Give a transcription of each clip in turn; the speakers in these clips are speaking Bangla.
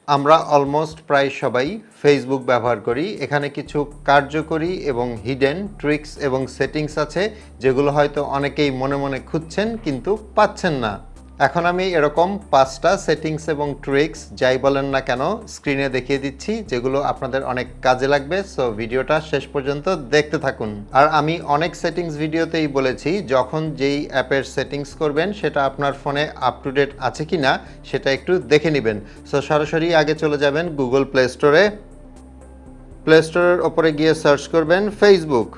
আমরা অলমোস্ট প্রায় সবাই ফেসবুক ব্যবহার করি। এখানে কিছু কার্যকরী এবং হিডেন ট্রিক্স এবং সেটিংস আছে যেগুলো হয়তো অনেকেই মনে মনে খুঁজছেন কিন্তু পাচ্ছেন না। এখন আমি এরকম 5টা সেটিংস এবং ট্রিক্স যাই বলেন না কেন স্ক্রিনে দেখিয়ে দিচ্ছি, যেগুলো আপনাদের অনেক কাজে লাগবে। সো ভিডিওটা শেষ পর্যন্ত দেখতে থাকুন। আর আমি অনেক সেটিংস ভিডিওতেই বলেছি, যখন যেই অ্যাপের সেটিংস করবেন সেটা আপনার ফোনে আপ টু ডেট আছে কি না সেটা একটু দেখে নেবেন। সো সরাসরি আগে চলে যাবেন গুগল প্লে স্টোরে। প্লে স্টোরের ওপরে গিয়ে সার্চ করবেন ফেসবুক।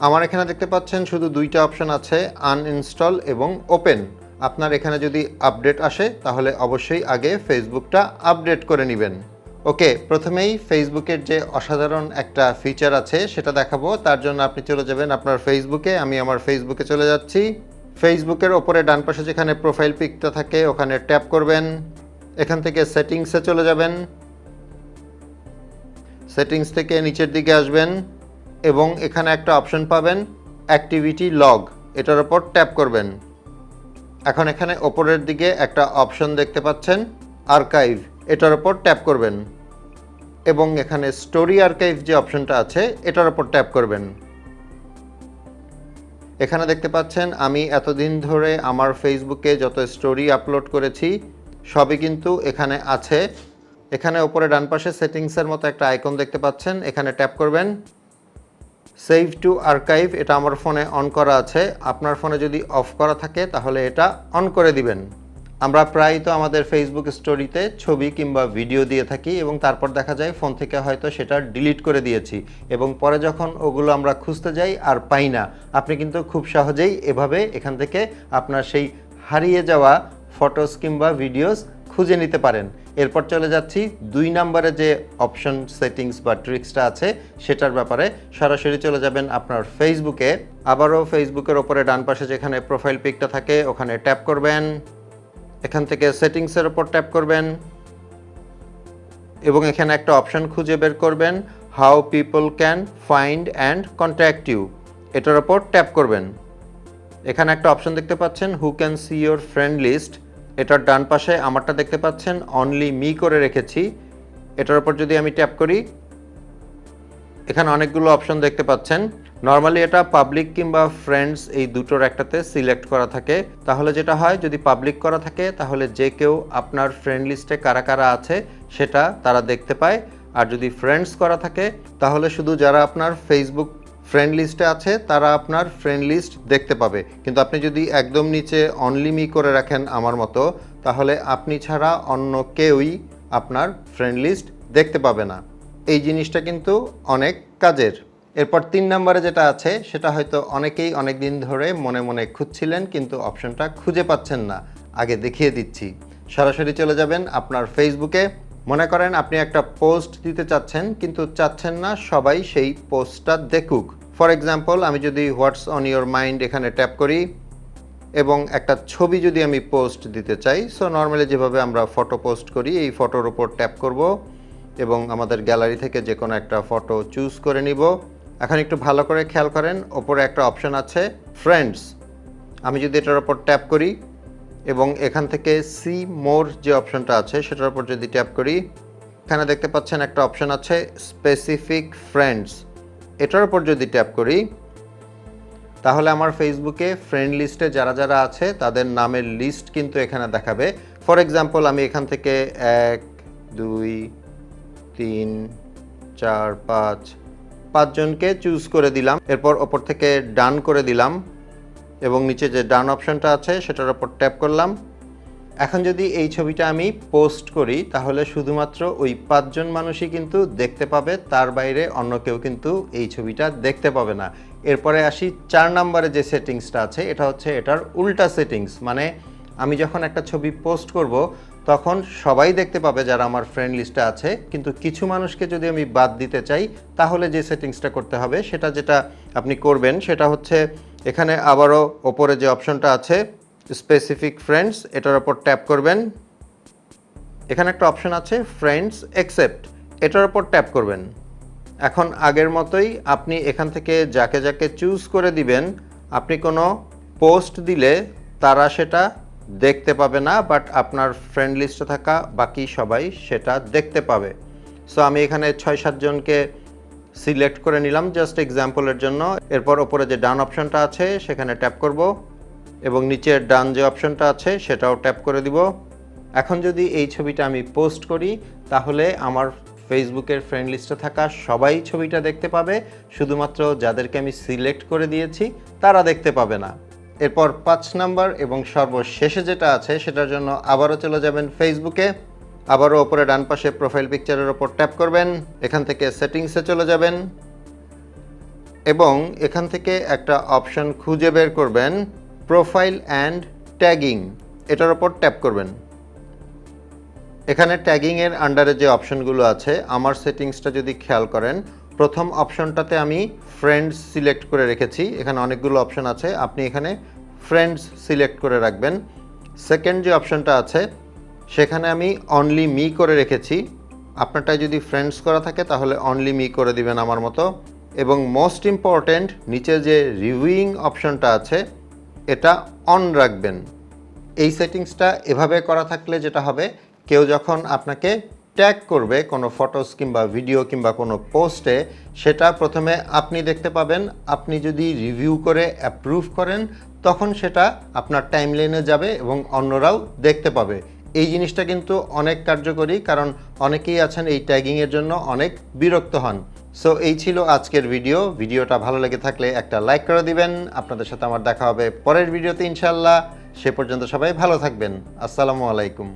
আমার এখানে দেখতে পাচ্ছেন শুধু 2টা অপশন আছে, আনইনস্টল এবং ওপেন। আপনার এখানে যদি আপডেট আসে তাহলে অবশ্যই আগে ফেসবুকটা আপডেট করে নেবেন। ওকে, প্রথমেই ফেসবুকের যে অসাধারণ একটা ফিচার আছে সেটা দেখাবো। তার জন্য আপনি চলে যাবেন আপনার ফেসবুকে। আমি আমার ফেসবুকে চলে যাচ্ছি। ফেসবুকের ওপরে ডান পাশে যেখানে প্রোফাইল পিকটা থাকে ওখানে ট্যাপ করবেন। এখান থেকে সেটিংসে চলে যাবেন। সেটিংস থেকে নিচের দিকে আসবেন এবং এখানে একটা অপশন পাবেন অ্যাক্টিভিটি লগ, এটার ওপর ট্যাপ করবেন। এখন এখানে ওপরের দিকে একটা অপশন দেখতে পাচ্ছেন আর্কাইভ, এটার ওপর ট্যাপ করবেন এবং এখানে স্টোরি আর্কাইভ যে অপশনটা আছে এটার ওপর ট্যাপ করবেন। এখানে দেখতে পাচ্ছেন আমি এতদিন ধরে আমার ফেসবুকে যত স্টোরি আপলোড করেছি সবই কিন্তু এখানে আছে। এখানে ওপরে ডান পাশে সেটিংসের মতো একটা আইকন দেখতে পাচ্ছেন, এখানে ট্যাপ করবেন। সেভ টু আর্কাইভ, এটা আমার ফোনে অন করা আছে। আপনার ফোনে যদি অফ করা থাকে তাহলে এটা অন করে দিবেন। আমরা প্রায় তো আমাদের ফেসবুক স্টোরিতে ছবি কিংবা ভিডিও দিয়ে থাকি এবং তারপর দেখা যায় ফোন থেকে হয়তো সেটা ডিলিট করে দিয়েছি এবং পরে যখন ওগুলো আমরা খুঁজতে যাই আর পাই না। আপনি কিন্তু খুব সহজেই এভাবে এখান থেকে আপনার সেই হারিয়ে যাওয়া ফটোস কিংবা ভিডিওস খুঁজে নিতে পারেন। এরপর চলে যাচ্ছি 2 নম্বরে যে অপশন সেটিংস বা ট্রিক্সটা আছে সেটার ব্যাপারে। সরাসরি চলে যাবেন আপনার ফেসবুকে। আবারও ফেসবুকের ওপরে ডান পাশে যেখানে প্রোফাইল পিকটা থাকে ওখানে ট্যাপ করবেন। এখান থেকে সেটিংসের ওপর ট্যাপ করবেন এবং এখানে একটা অপশন খুঁজে বের করবেন how people can find and contact you, এটার ওপর ট্যাপ করবেন। এখানে একটা অপশন দেখতে পাচ্ছেন who can see your friend list, এটার ডান পাশে আমারটা দেখতে পাচ্ছেন অনলি মি করে রেখেছি, এটার উপর যদি আমি ট্যাপ করি এখানে অনেকগুলো অপশন দেখতে পাচ্ছেন। নর্মালি এটা পাবলিক কিংবা ফ্রেন্ডস এই দুটোর একটাতে সিলেক্ট করা থাকে। তাহলে যেটা হয়, যদি পাবলিক করা থাকে তাহলে যে কেউ আপনার ফ্রেন্ড লিস্টে কারা কারা আছে সেটা তারা দেখতে পায়, আর যদি ফ্রেন্ডস করা থাকে তাহলে শুধু যারা আপনার ফেসবুক ফ্রেন্ড লিস্টে আছে তারা আপনার ফ্রেন্ড লিস্ট দেখতে পাবে। কিন্তু আপনি যদি একদম নিচে অনলি মি করে রাখেন আমার মতো, তাহলে আপনি ছাড়া অন্য কেউই আপনার ফ্রেন্ড লিস্ট দেখতে পাবে না। এই জিনিসটা কিন্তু অনেক কাজের। এরপর 3 নম্বরে যেটা আছে সেটা হয়তো অনেকেই অনেক দিন ধরে মনে মনে খুঁজছিলেন কিন্তু অপশনটা খুঁজে পাচ্ছেন না। আগে দেখিয়ে দিচ্ছি। সরাসরি চলে যাবেন আপনার ফেসবুকে। মনে করেন আপনি একটা পোস্ট দিতে চাচ্ছেন কিন্তু চাচ্ছেন না সবাই সেই পোস্টটা দেখুক। ফর এক্সাম্পল, আমি যদি হোয়াটস অন ইয়োর মাইন্ড এখানে ট্যাপ করি এবং একটা ছবি যদি আমি পোস্ট দিতে চাই, সো নর্মালি যেভাবে আমরা ফটো পোস্ট করি এই ফটোর উপর ট্যাপ করব এবং আমাদের গ্যালারি থেকে যে কোনো একটা ফটো চুজ করে নিব। এখন একটু ভালো করে খেয়াল করেন, ওপরে একটা অপশন আছে ফ্রেন্ডস। আমি যদি এটার উপর ট্যাপ করি এবং এখান থেকে সি মোর যে অপশনটা আছে সেটার উপর যদি ট্যাপ করি, এখানে দেখতে পাচ্ছেন একটা অপশন আছে স্পেসিফিক ফ্রেন্ডস, এটার উপর যদি ট্যাপ করি তাহলে আমার ফেসবুকে ফ্রেন্ড লিস্টে যারা যারা আছে তাদের নামের লিস্ট কিন্তু এখানে দেখাবে। ফর এক্সাম্পল, আমি এখান থেকে 1 2 3 4 5 জনকে চুজ করে দিলাম। এরপর ওপর থেকে ডান করে দিলাম এবং নিচে যে ডান অপশনটা আছে সেটার উপর ট্যাপ করলাম। এখন যদি এই ছবিটা আমি পোস্ট করি তাহলে শুধুমাত্র ওই 5 জন মানুষই কিন্তু দেখতে পাবে, তার বাইরে অন্য কেউ কিন্তু এই ছবিটা দেখতে পাবে না। এরপরে আসি 4 নম্বরে যে সেটিংসটা আছে, এটা হচ্ছে এটার উল্টা সেটিংস। মানে আমি যখন একটা ছবি পোস্ট করব তখন সবাই দেখতে পাবে যারা আমার ফ্রেন্ড লিস্টে আছে, কিন্তু কিছু মানুষকে যদি আমি বাদ দিতে চাই তাহলে যে সেটিংসটা করতে হবে সেটা যেটা আপনি করবেন সেটা হচ্ছে এখানে আবারও ওপরে যে অপশনটা আছে স্পেসিফিক ফ্রেন্ডস, এটার উপর ট্যাপ করবেন। এখানে একটা অপশন আছে ফ্রেন্ডস অ্যাকসেপ্ট, এটার উপর ট্যাপ করবেন। এখন আগের মতোই আপনি এখান থেকে যাকে যাকে চুজ করে দিবেন, আপনি কোনো পোস্ট দিলে তারা সেটা দেখতে পাবে না, বাট আপনার ফ্রেন্ড লিস্টে থাকা বাকি সবাই সেটা দেখতে পাবে। সো আমি এখানে 6-7 জনকে সিলেক্ট করে নিলাম জাস্ট এক্সাম্পলের জন্য। এরপর ওপরে যে ডান অপশনটা আছে সেখানে ট্যাপ করব এবং নিচের ডান যে অপশনটা আছে সেটাও ট্যাপ করে দিব। এখন যদি এই ছবিটা আমি পোস্ট করি তাহলে আমার ফেসবুকের ফ্রেন্ড লিস্টে থাকা সবাই ছবিটা দেখতে পাবে, শুধুমাত্র যাদেরকে আমি সিলেক্ট করে দিয়েছি তারা দেখতে পাবে না। এরপর 5 নাম্বার এবং সর্বশেষে যেটা আছে সেটার জন্য আবারও চলে যাবেন ফেসবুকে, আবারও ওপরে ডান পাশে প্রোফাইল পিকচারের ওপর ট্যাপ করবেন, এখান থেকে সেটিংসে চলে যাবেন এবং এখান থেকে একটা অপশন খুঁজে বের করবেন প্রোফাইল অ্যান্ড ট্যাগিং, এটার ওপর ট্যাপ করবেন। এখানে ট্যাগিংয়ের আন্ডারে যে অপশনগুলো আছে আমার সেটিংসটা যদি খেয়াল করেন, প্রথম অপশনটাতে আমি ফ্রেন্ডস সিলেক্ট করে রেখেছি, এখানে অনেকগুলো অপশন আছে, আপনি এখানে ফ্রেন্ডস সিলেক্ট করে রাখবেন। সেকেন্ড যে অপশনটা আছে সেখানে আমি অনলি মি করে রেখেছি, আপনারটায় যদি ফ্রেন্ডস করা থাকে তাহলে অনলি মি করে দিবেন আমার মতো। এবং মোস্ট ইম্পর্ট্যান্ট নিচে যে রিভিউইং অপশনটা আছে এটা অন রাখবেন। এই সেটিংসটা এভাবে করা থাকলে যেটা হবে, কেউ যখন আপনাকে ট্যাগ করবে কোনো ফটোস কিংবা ভিডিও কিংবা কোনো পোস্টে, সেটা প্রথমে আপনি দেখতে পাবেন, আপনি যদি রিভিউ করে অ্যাপ্রুভ করেন তখন সেটা আপনার টাইমলাইনে যাবে এবং অন্যরাও দেখতে পাবে। এই জিনিসটা কিন্তু অনেক কার্যকরী, কারণ অনেকেই আছেন এই ট্যাগিংয়ের জন্য অনেক বিরক্ত হন। সো এই ছিল আজকের ভিডিওটা ভালো লেগে থাকলে একটা লাইক করে দিবেন। আপনাদের সাথে আমার দেখা হবে পরের ভিডিওতে ইনশাল্লাহ। সে পর্যন্ত সবাই ভালো থাকবেন। আসসালামু আলাইকুম।